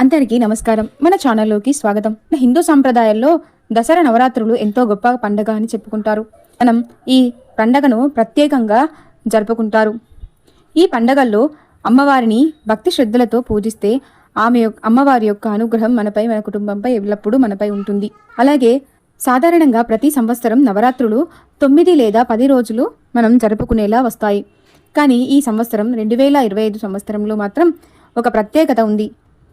అందరికీ నమస్కారం. మన ఛానల్లోకి స్వాగతం. హిందూ సంప్రదాయాల్లో దసరా నవరాత్రులు ఎంతో గొప్ప పండగ అని చెప్పుకుంటారు. మనం ఈ పండగను ప్రత్యేకంగా జరుపుకుంటారు. ఈ పండగల్లో అమ్మవారిని భక్తి శ్రద్ధలతో పూజిస్తే అమ్మవారి యొక్క అనుగ్రహం మనపై, మన కుటుంబంపై ఎల్లప్పుడూ మనపై ఉంటుంది. అలాగే సాధారణంగా ప్రతి సంవత్సరం నవరాత్రులు 9 లేదా 10 రోజులు మనం జరుపుకునేలా వస్తాయి. కానీ ఈ సంవత్సరం 2025 సంవత్సరంలో మాత్రం ఒక ప్రత్యేకత ఉంది.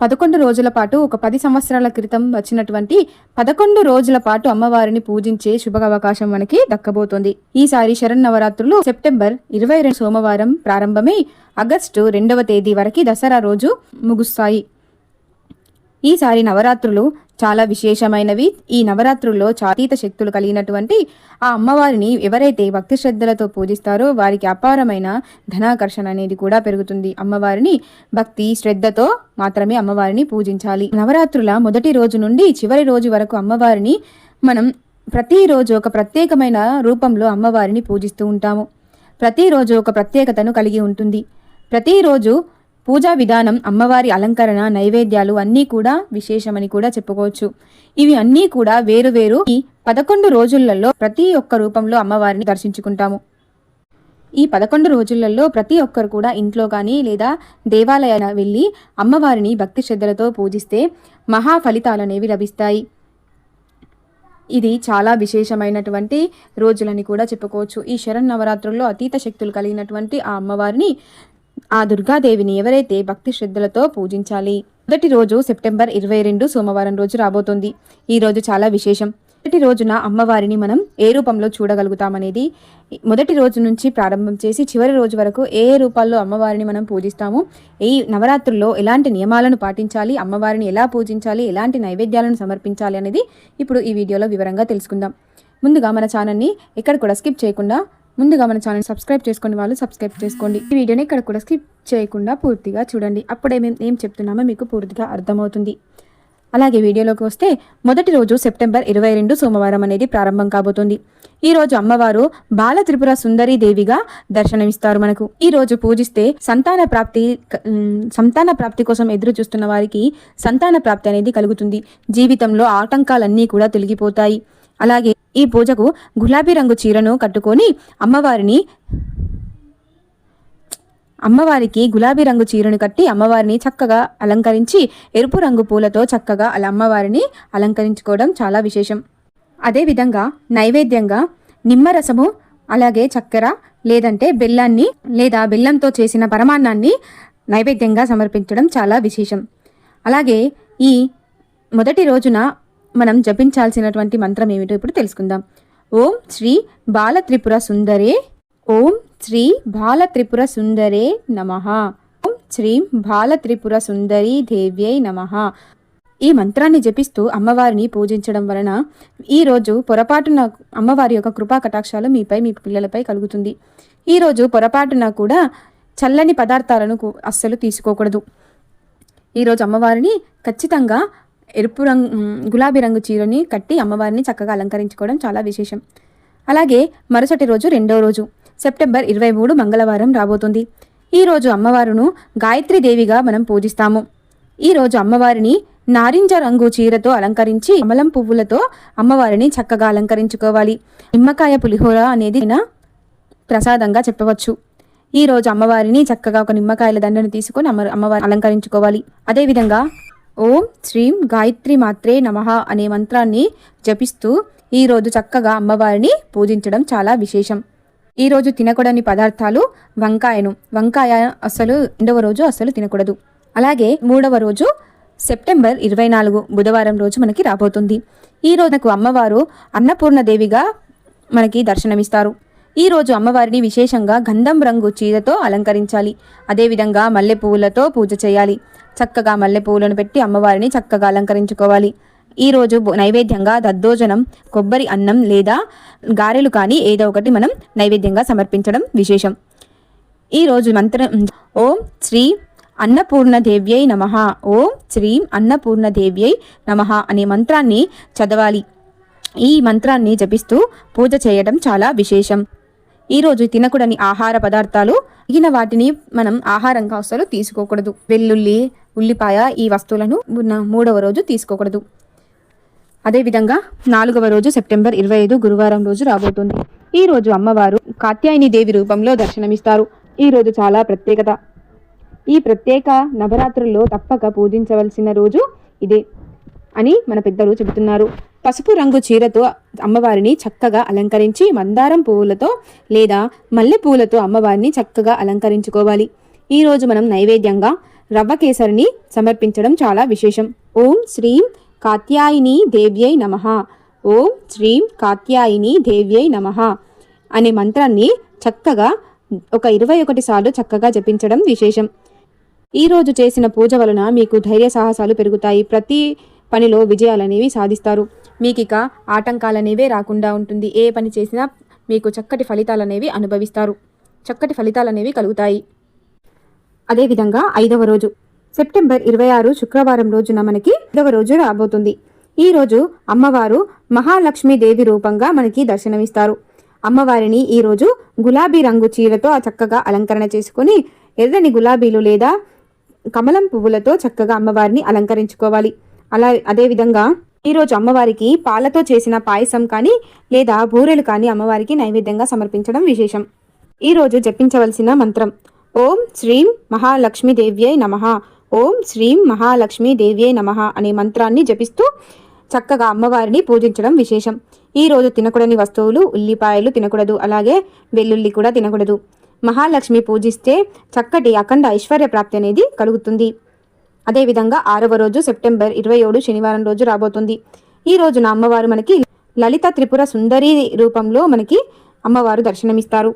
11 రోజుల పాటు, ఒక 10 సంవత్సరాల క్రితం వచ్చినటువంటి 11 రోజుల పాటు అమ్మవారిని పూజించే శుభ అవకాశం మనకి దక్కబోతోంది. ఈసారి శరన్నవరాత్రులు సెప్టెంబర్ 22 సోమవారం ప్రారంభమై ఆగస్టు 2వ తేదీ వరకు దసరా రోజు ముగుస్తాయి. ఈసారి నవరాత్రులు చాలా విశేషమైనవి. ఈ నవరాత్రుల్లో అతీత శక్తులు కలిగినటువంటి ఆ అమ్మవారిని ఎవరైతే భక్తి శ్రద్ధలతో పూజిస్తారో వారికి అపారమైన ధనాకర్షణ అనేది కూడా పెరుగుతుంది. అమ్మవారిని భక్తి శ్రద్ధతో మాత్రమే అమ్మవారిని పూజించాలి. నవరాత్రుల మొదటి రోజు నుండి చివరి రోజు వరకు అమ్మవారిని మనం ప్రతిరోజు ఒక ప్రత్యేకమైన రూపంలో అమ్మవారిని పూజిస్తూ ఉంటాము. ప్రతిరోజు ఒక ప్రత్యేకతను కలిగి ఉంటుంది. ప్రతిరోజు పూజా విధానం, అమ్మవారి అలంకరణ, నైవేద్యాలు అన్నీ కూడా విశేషమని కూడా చెప్పుకోవచ్చు. ఇవి అన్నీ కూడా వేరు ఈ 11 రోజులలో ప్రతి ఒక్క రూపంలో అమ్మవారిని దర్శించుకుంటాము. ఈ 11 రోజులలో ప్రతి ఒక్కరు కూడా ఇంట్లో కానీ లేదా దేవాలయాల వెళ్ళి అమ్మవారిని భక్తి శ్రద్ధలతో పూజిస్తే మహా ఫలితాలు అనేవి లభిస్తాయి. ఇది చాలా విశేషమైనటువంటి రోజులని కూడా చెప్పుకోవచ్చు. ఈ శరన్నవరాత్రుల్లో అతీత శక్తులు కలిగినటువంటి ఆ అమ్మవారిని, ఆ దుర్గాదేవిని ఎవరైతే భక్తి శ్రద్ధలతో పూజించాలి. మొదటి రోజు సెప్టెంబర్ 22 సోమవారం రోజు రాబోతోంది. ఈ రోజు చాలా విశేషం. మొదటి రోజున అమ్మవారిని మనం ఏ రూపంలో చూడగలుగుతామనేది మొదటి రోజు నుంచి ప్రారంభం చేసి చివరి రోజు వరకు ఏ రూపాల్లో అమ్మవారిని మనం పూజిస్తాము, ఈ నవరాత్రుల్లో ఎలాంటి నియమాలను పాటించాలి, అమ్మవారిని ఎలా పూజించాలి, ఎలాంటి నైవేద్యాలను సమర్పించాలి అనేది ఇప్పుడు ఈ వీడియోలో వివరంగా తెలుసుకుందాం. ముందుగా మన ఛానల్ని ఎక్కడ కూడా స్కిప్ చేయకుండా, ముందుగా మన ఛానల్ సబ్స్క్రైబ్ చేసుకునే వాళ్ళు సబ్స్క్రైబ్ చేసుకోండి. ఈ వీడియోని ఇక్కడ కూడా స్కిప్ చేయకుండా పూర్తిగా చూడండి. అప్పుడే మేము ఏం చెప్తున్నామో మీకు పూర్తిగా అర్థమవుతుంది. అలాగే వీడియోలోకి వస్తే మొదటి రోజు సెప్టెంబర్ 22 సోమవారం అనేది ప్రారంభం కాబోతుంది. ఈ రోజు అమ్మవారు బాల త్రిపుర సుందరి దేవిగా దర్శనమిస్తారు మనకు. ఈ రోజు పూజిస్తే సంతాన ప్రాప్తి కోసం ఎదురు చూస్తున్న వారికి సంతాన ప్రాప్తి అనేది కలుగుతుంది. జీవితంలో ఆటంకాలన్నీ కూడా తొలగిపోతాయి. అలాగే ఈ పూజకు గులాబీ రంగు చీరను కట్టుకొని అమ్మవారికి గులాబీ రంగు చీరను కట్టి అమ్మవారిని చక్కగా అలంకరించి ఎరుపు రంగు పూలతో చక్కగా అలా అమ్మవారిని అలంకరించుకోవడం చాలా విశేషం. అదేవిధంగా నైవేద్యంగా నిమ్మరసము, అలాగే చక్కెర లేదంటే బెల్లాన్ని లేదా బెల్లంతో చేసిన పరమాన్నాన్ని నైవేద్యంగా సమర్పించడం చాలా విశేషం. అలాగే ఈ మొదటి రోజున మనం జపించాల్సినటువంటి మంత్రం ఏమిటో ఇప్పుడు తెలుసుకుందాం. ఓం శ్రీ బాల త్రిపుర సుందరే, ఓం శ్రీ బాల త్రిపుర సుందరే నమః, ఓం శ్రీం బాల త్రిపుర సుందరీ దేవ్యై నమః. ఈ మంత్రాన్ని జపిస్తూ అమ్మవారిని పూజించడం వలన ఈరోజు పొరపాటున అమ్మవారి యొక్క కృపా కటాక్షాలు మీపై, మీ పిల్లలపై కలుగుతుంది. ఈరోజు పొరపాటున కూడా చల్లని పదార్థాలను అస్సలు తీసుకోకూడదు. ఈరోజు అమ్మవారిని ఖచ్చితంగా గులాబీ రంగు చీరని కట్టి అమ్మవారిని చక్కగా అలంకరించుకోవడం చాలా విశేషం. అలాగే మరుసటి రోజు రెండో రోజు సెప్టెంబర్ 23 మంగళవారం రాబోతుంది. ఈరోజు అమ్మవారును గాయత్రి దేవిగా మనం పూజిస్తాము. ఈరోజు అమ్మవారిని నారింజ రంగు చీరతో అలంకరించి కమలం పువ్వులతో అమ్మవారిని చక్కగా అలంకరించుకోవాలి. నిమ్మకాయ పులిహోర అనేది ప్రసాదంగా చెప్పవచ్చు. ఈ రోజు అమ్మవారిని చక్కగా ఒక నిమ్మకాయల దండను తీసుకొని అమ్మవారిని అలంకరించుకోవాలి. అదేవిధంగా ఓం శ్రీం గాయత్రి మాత్రే నమః అనే మంత్రాన్ని జపిస్తూ ఈరోజు చక్కగా అమ్మవారిని పూజించడం చాలా విశేషం. ఈరోజు తినకూడని పదార్థాలు వంకాయ అస్సలు రెండవ రోజు అస్సలు తినకూడదు. అలాగే మూడవ రోజు సెప్టెంబర్ 24 బుధవారం రోజు మనకి రాబోతుంది. ఈ రోజుకు అమ్మవారు అన్నపూర్ణదేవిగా మనకి దర్శనమిస్తారు. ఈ రోజు అమ్మవారిని విశేషంగా గంధం రంగు చీరతో అలంకరించాలి. అదేవిధంగా మల్లె పువ్వులతో పూజ చేయాలి. చక్కగా మల్లె పువ్వులను పెట్టి అమ్మవారిని చక్కగా అలంకరించుకోవాలి. ఈరోజు నైవేద్యంగా దద్దోజనం, కొబ్బరి అన్నం లేదా గారెలు కానీ ఏదో ఒకటి మనం నైవేద్యంగా సమర్పించడం విశేషం. ఈరోజు మంత్రం ఓం శ్రీ అన్నపూర్ణదేవ్యై నమః, ఓం శ్రీం అన్నపూర్ణదేవ్యై నమః అనే మంత్రాన్ని చదవాలి. ఈ మంత్రాన్ని జపిస్తూ పూజ చేయడం చాలా విశేషం. ఈరోజు తినకూడని ఆహార పదార్థాలు, మిగిలిన వాటిని మనం ఆహారంగా అసలు తీసుకోకూడదు. వెల్లుల్లి, ఉల్లిపాయ ఈ వస్తువులను మూడవ రోజు తీసుకోకూడదు. అదేవిధంగా 4వ రోజు సెప్టెంబర్ 25 గురువారం రోజు రాబోతుంది. ఈ రోజు అమ్మవారు కాత్యాయని దేవి రూపంలో దర్శనమిస్తారు. ఈ రోజు చాలా ప్రత్యేకత. ఈ ప్రత్యేక నవరాత్రుల్లో తప్పక పూజించవలసిన రోజు ఇదే అని మన పెద్దలు చెబుతున్నారు. పసుపు రంగు చీరతో అమ్మవారిని చక్కగా అలంకరించి మందారం పువ్వులతో లేదా మల్లె పువ్వులతో అమ్మవారిని చక్కగా అలంకరించుకోవాలి. ఈ రోజు మనం నైవేద్యంగా రవ్వ కేసరిని సమర్పించడం చాలా విశేషం. ఓం శ్రీం కాత్యాయిని దేవ్యై నమః, ఓం శ్రీం కాత్యాయిని దేవ్యై నమః అనే మంత్రాన్ని చక్కగా ఒక 21 సార్లు చక్కగా జపించడం విశేషం. ఈరోజు చేసిన పూజ వలన మీకు ధైర్య సాహసాలు పెరుగుతాయి. ప్రతి పనిలో విజయాలనేవి సాధిస్తారు. మీకిక ఆటంకాలనేవే రాకుండా ఉంటుంది. ఏ పని చేసినా మీకు చక్కటి ఫలితాలనేవి అనుభవిస్తారు. చక్కటి ఫలితాలనేవి కలుగుతాయి. అదేవిధంగా 5వ రోజు సెప్టెంబర్ 26 శుక్రవారం రోజున మనకి 5వ రోజు రాబోతుంది. ఈ రోజు అమ్మవారు మహాలక్ష్మీదేవి రూపంగా మనకి దర్శనమిస్తారు. అమ్మవారిని ఈరోజు గులాబీ రంగు చీరతో చక్కగా అలంకరణ చేసుకొని ఎర్రని గులాబీలు లేదా కమలం పువ్వులతో చక్కగా అమ్మవారిని అలంకరించుకోవాలి. అదేవిధంగా ఈరోజు అమ్మవారికి పాలతో చేసిన పాయసం కానీ లేదా బూరెలు కానీ అమ్మవారికి నైవేద్యంగా సమర్పించడం విశేషం. ఈరోజు జపించవలసిన మంత్రం ఓం శ్రీం మహాలక్ష్మీదేవ్యై నమః, ఓం శ్రీం మహాలక్ష్మీదేవ్యై నమః అనే మంత్రాన్ని జపిస్తూ చక్కగా అమ్మవారిని పూజించడం విశేషం. ఈరోజు తినకూడని వస్తువులు ఉల్లిపాయలు తినకూడదు, అలాగే వెల్లుల్లి కూడా తినకూడదు. మహాలక్ష్మి పూజిస్తే చక్కటి అఖండ ఐశ్వర్య ప్రాప్తి అనేది కలుగుతుంది. అదేవిధంగా 6వ రోజు సెప్టెంబర్ 27 శనివారం రోజు రాబోతుంది. ఈ రోజున అమ్మవారు మనకి లలిత త్రిపుర సుందరి రూపంలో మనకి అమ్మవారు దర్శనమిస్తారు.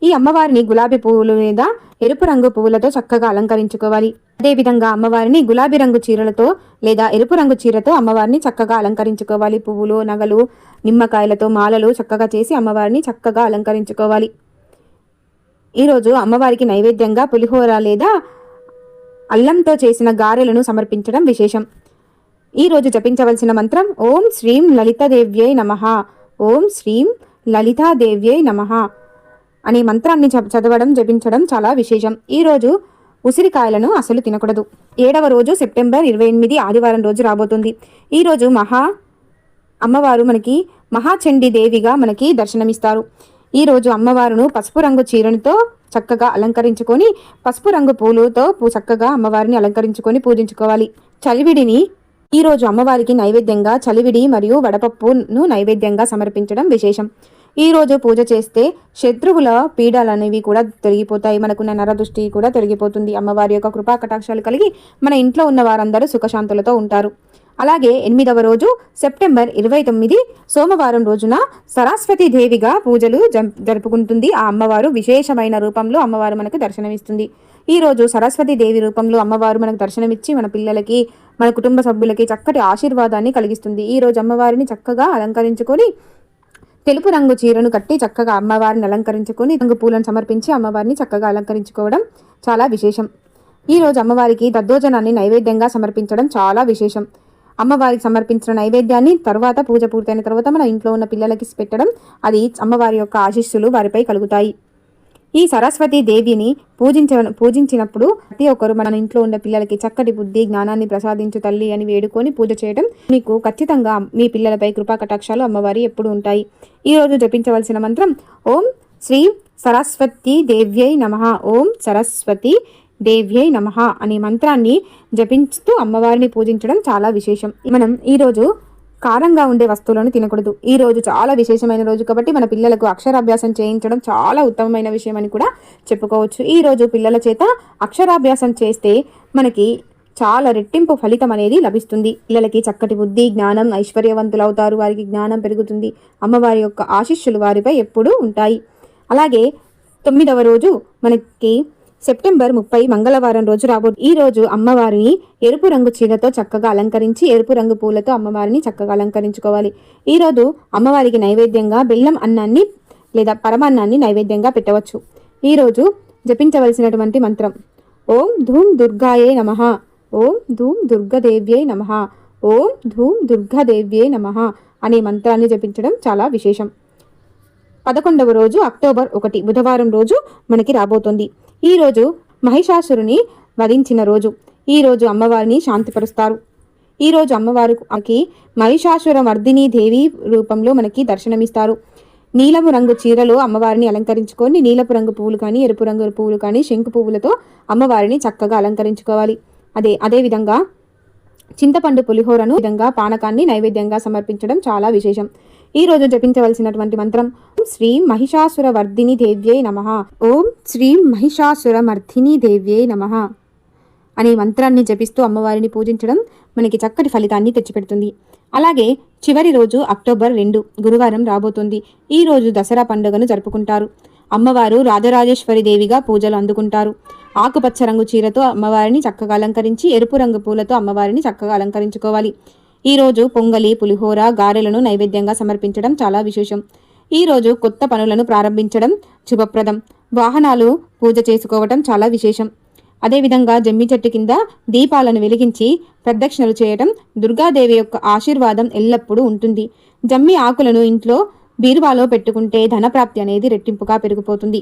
ఈ అమ్మవారిని గులాబీ పువ్వులు లేదా ఎరుపు రంగు పువ్వులతో చక్కగా అలంకరించుకోవాలి. అదేవిధంగా అమ్మవారిని గులాబీ రంగు చీరలతో లేదా ఎరుపు రంగు చీరతో అమ్మవారిని చక్కగా అలంకరించుకోవాలి. పువ్వులు, నగలు, నిమ్మకాయలతో మాలలు చక్కగా చేసి అమ్మవారిని చక్కగా అలంకరించుకోవాలి. ఈరోజు అమ్మవారికి నైవేద్యంగా పులిహోర లేదా అల్లంతో చేసిన గారెలను సమర్పించడం విశేషం. ఈరోజు జపించవలసిన మంత్రం ఓం శ్రీం లలితాదేవ్యై నమః, ఓం శ్రీం లలితాదేవ్యై నమః అనే మంత్రాన్ని చదవడం జపించడం చాలా విశేషం. ఈరోజు ఉసిరికాయలను అసలు తినకూడదు. 7వ రోజు సెప్టెంబర్ 28 ఆదివారం రోజు రాబోతుంది. ఈరోజు అమ్మవారు మనకి మహాచండీ దేవిగా మనకి దర్శనమిస్తారు. ఈరోజు అమ్మవారును పసుపు రంగు చీరలతో చక్కగా అలంకరించుకొని పసుపు రంగు పూలతో చక్కగా అమ్మవారిని అలంకరించుకొని పూజించుకోవాలి. చలివిడిని ఈరోజు అమ్మవారికి నైవేద్యంగా చలివిడి మరియు వడపప్పును నైవేద్యంగా సమర్పించడం విశేషం. ఈరోజు పూజ చేస్తే శత్రువుల పీడలు అనేవి కూడా తొలగిపోతాయి. మనకున్న నరదృష్టి కూడా తొలగిపోతుంది. అమ్మవారి యొక్క కృపా కటాక్షాలు కలిగి మన ఇంట్లో ఉన్న వారందరూ సుఖశాంతులతో ఉంటారు. అలాగే 8వ రోజు సెప్టెంబర్ 29 సోమవారం రోజున సరస్వతి దేవిగా పూజలు జరుపుకుంటుంది. ఆ అమ్మవారు విశేషమైన రూపంలో అమ్మవారు మనకు దర్శనమిస్తుంది. ఈ రోజు సరస్వతి దేవి రూపంలో అమ్మవారు మనకు దర్శనమిచ్చి మన పిల్లలకి మన కుటుంబ సభ్యులకి చక్కటి ఆశీర్వాదాన్ని కలిగిస్తుంది. ఈ రోజు అమ్మవారిని చక్కగా అలంకరించుకొని తెలుపు రంగు చీరను కట్టి చక్కగా అమ్మవారిని అలంకరించుకొని రంగు పూలను సమర్పించి అమ్మవారిని చక్కగా అలంకరించుకోవడం చాలా విశేషం. ఈ రోజు అమ్మవారికి దద్దోజనాన్ని నైవేద్యంగా సమర్పించడం చాలా విశేషం. అమ్మవారికి సమర్పించిన నైవేద్యాన్ని తర్వాత పూజ పూర్తయిన తర్వాత మన ఇంట్లో ఉన్న పిల్లలకి పెట్టడం, అది అమ్మవారి యొక్క ఆశీస్సులు వారిపై కలుగుతాయి. ఈ సరస్వతి దేవిని పూజించినప్పుడు ప్రతి ఒక్కరు మన ఇంట్లో ఉన్న పిల్లలకి చక్కటి బుద్ధి జ్ఞానాన్ని ప్రసాదించు తల్లి అని వేడుకొని పూజ చేయడం మీకు ఖచ్చితంగా మీ పిల్లలపై కృపా కటాక్షాలు అమ్మవారి ఎప్పుడు ఉంటాయి. ఈ రోజు జపించవలసిన మంత్రం ఓం శ్రీ సరస్వతి దేవ్యై నమః, ఓం సరస్వతి దేవ్యై నమః అనే మంత్రాన్ని జపిస్తూ అమ్మవారిని పూజించడం చాలా విశేషం. మనం ఈరోజు కారంగా ఉండే వస్తువులను తినకూడదు. ఈ రోజు చాలా విశేషమైన రోజు కాబట్టి మన పిల్లలకు అక్షరాభ్యాసం చేయించడం చాలా ఉత్తమమైన విషయం అని కూడా చెప్పుకోవచ్చు. ఈ రోజు పిల్లల చేత అక్షరాభ్యాసం చేస్తే మనకి చాలా రెట్టింపు ఫలితం అనేది లభిస్తుంది. పిల్లలకి చక్కటి బుద్ధి జ్ఞానం ఐశ్వర్యవంతులు అవుతారు. వారికి జ్ఞానం పెరుగుతుంది. అమ్మవారి యొక్క ఆశీస్సులు వారిపై ఎప్పుడూ ఉంటాయి. అలాగే 9వ రోజు మనకి సెప్టెంబర్ 30 మంగళవారం రోజు ఈ రోజు అమ్మవారిని ఎరుపు రంగు చీరతో చక్కగా అలంకరించి ఎరుపు రంగు పూలతో అమ్మవారిని చక్కగా అలంకరించుకోవాలి. ఈ రోజు అమ్మవారికి నైవేద్యంగా బెల్లం అన్నాన్ని లేదా పరమాన్నాన్ని నైవేద్యంగా పెట్టవచ్చు. ఈ రోజు జపించవలసినటువంటి మంత్రం ఓం ధూం దుర్గాయే నమః, ఓం ధూం దుర్గాదేవ్యై నమః, ఓం ధూం దుర్గాదేవ్యై నమః అనే మంత్రాన్ని జపించడం చాలా విశేషం. 11వ రోజు అక్టోబర్ 1 బుధవారం రోజు మనకి రాబోతుంది. ఈ రోజు మహిషాసురుని వధించిన రోజు. ఈరోజు అమ్మవారిని శాంతిపరుస్తారు. ఈరోజు అమ్మవారికి మహిషాసుర మర్దిని దేవి రూపంలో మనకి దర్శనమిస్తారు. నీలము రంగు చీరలో అమ్మవారిని అలంకరించుకొని నీలపు రంగు పువ్వులు కానీ ఎరుపు రంగు పువ్వులు కానీ శంకు పువ్వులతో అమ్మవారిని చక్కగా అలంకరించుకోవాలి. అదేవిధంగా చింతపండు పులిహోరను విధంగా పానకాన్ని నైవేద్యంగా సమర్పించడం చాలా విశేషం. ఈ రోజు జపించవలసినటువంటి మంత్రం శ్రీ మహిషాసుర వర్ధిని దేవ్యై నమః. ఓం శ్రీ మహిషాసుర మర్ధిని దేవ్యై నమః అనే మంత్రాన్ని జపిస్తూ అమ్మవారిని పూజించడం మనకి చక్కటి ఫలితాన్ని తెచ్చిపెడుతుంది. అలాగే చివరి రోజు అక్టోబర్ 2 గురువారం రాబోతుంది. ఈ రోజు దసరా పండుగను జరుపుకుంటారు. అమ్మవారు రాజరాజేశ్వరి దేవిగా పూజలు అందుకుంటారు. ఆకుపచ్చ రంగు చీరతో అమ్మవారిని చక్కగా అలంకరించి ఎరుపు రంగు పూలతో అమ్మవారిని చక్కగా అలంకరించుకోవాలి. ఈ రోజు పొంగలి, పులిహోర, గారెలను నైవేద్యంగా సమర్పించడం చాలా విశేషం. ఈ రోజు కొత్త పనులను ప్రారంభించడం శుభప్రదం. వాహనాలు పూజ చేసుకోవటం చాలా విశేషం. అదేవిధంగా జమ్మి చెట్టు కింద దీపాలను వెలిగించి ప్రదక్షిణలు చేయటం దుర్గాదేవి యొక్క ఆశీర్వాదం ఎల్లప్పుడూ ఉంటుంది. జమ్మి ఆకులను ఇంట్లో బీరువాలో పెట్టుకుంటే ధనప్రాప్తి అనేది రెట్టింపుగా పెరిగిపోతుంది.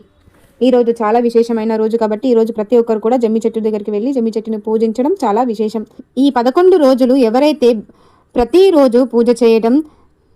ఈ రోజు చాలా విశేషమైన రోజు కాబట్టి ఈ రోజు ప్రతి ఒక్కరు కూడా జమ్మి చెట్టు దగ్గరికి వెళ్ళి జమ్మి చెట్టుని పూజించడం చాలా విశేషం. ఈ 11 రోజులు ఎవరైతే ప్రతిరోజు పూజ చేయడం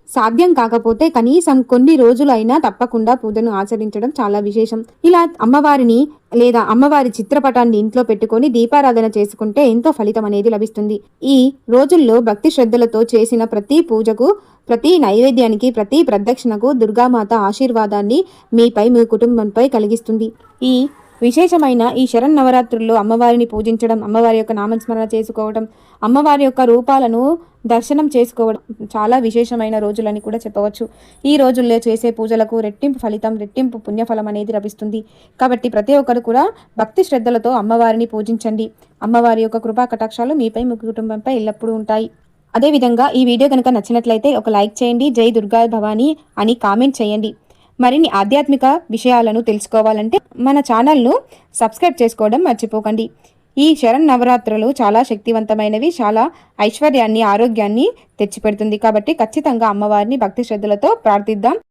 సాధ్యం కాకపోతే కనీసం కొన్ని రోజులు అయినా తప్పకుండా పూజను ఆచరించడం చాలా విశేషం. ఇలా అమ్మవారిని లేదా అమ్మవారి చిత్రపటాన్ని ఇంట్లో పెట్టుకొని దీపారాధన చేసుకుంటే ఎంతో ఫలితం అనేది లభిస్తుంది. ఈ రోజుల్లో భక్తి శ్రద్ధలతో చేసిన ప్రతి పూజకు, ప్రతి నైవేద్యానికి, ప్రతి ప్రదక్షిణకు దుర్గామాత ఆశీర్వాదాన్ని మీపై, మీ కుటుంబంపై కలిగిస్తుంది. ఈ విశేషమైన ఈ శరన్నవరాత్రుల్లో అమ్మవారిని పూజించడం, అమ్మవారి యొక్క నామస్మరణ చేసుకోవడం, అమ్మవారి యొక్క రూపాలను దర్శనం చేసుకోవడం చాలా విశేషమైన రోజులని కూడా చెప్పవచ్చు. ఈ రోజుల్లో చేసే పూజలకు రెట్టింపు ఫలితం, రెట్టింపు పుణ్యఫలం అనేది లభిస్తుంది. కాబట్టి ప్రతి ఒక్కరు కూడా భక్తి శ్రద్ధలతో అమ్మవారిని పూజించండి. అమ్మవారి యొక్క కృపా కటాక్షాలు మీపై, మీ కుటుంబంపై ఎల్లప్పుడూ ఉంటాయి. అదేవిధంగా ఈ వీడియో కనుక నచ్చినట్లయితే ఒక లైక్ చేయండి. జై దుర్గా భవానీ అని కామెంట్ చేయండి. మరిన్ని ఆధ్యాత్మిక విషయాలను తెలుసుకోవాలంటే మన ఛానల్ను సబ్స్క్రైబ్ చేసుకోవడం మర్చిపోకండి. ఈ శరన్నవరాత్రులు చాలా శక్తివంతమైనవి, చాలా ఐశ్వర్యాన్ని, ఆరోగ్యాన్ని తెచ్చిపెడుతుంది. కాబట్టి ఖచ్చితంగా అమ్మవారిని భక్తి శ్రద్ధలతో ప్రార్థిద్దాం.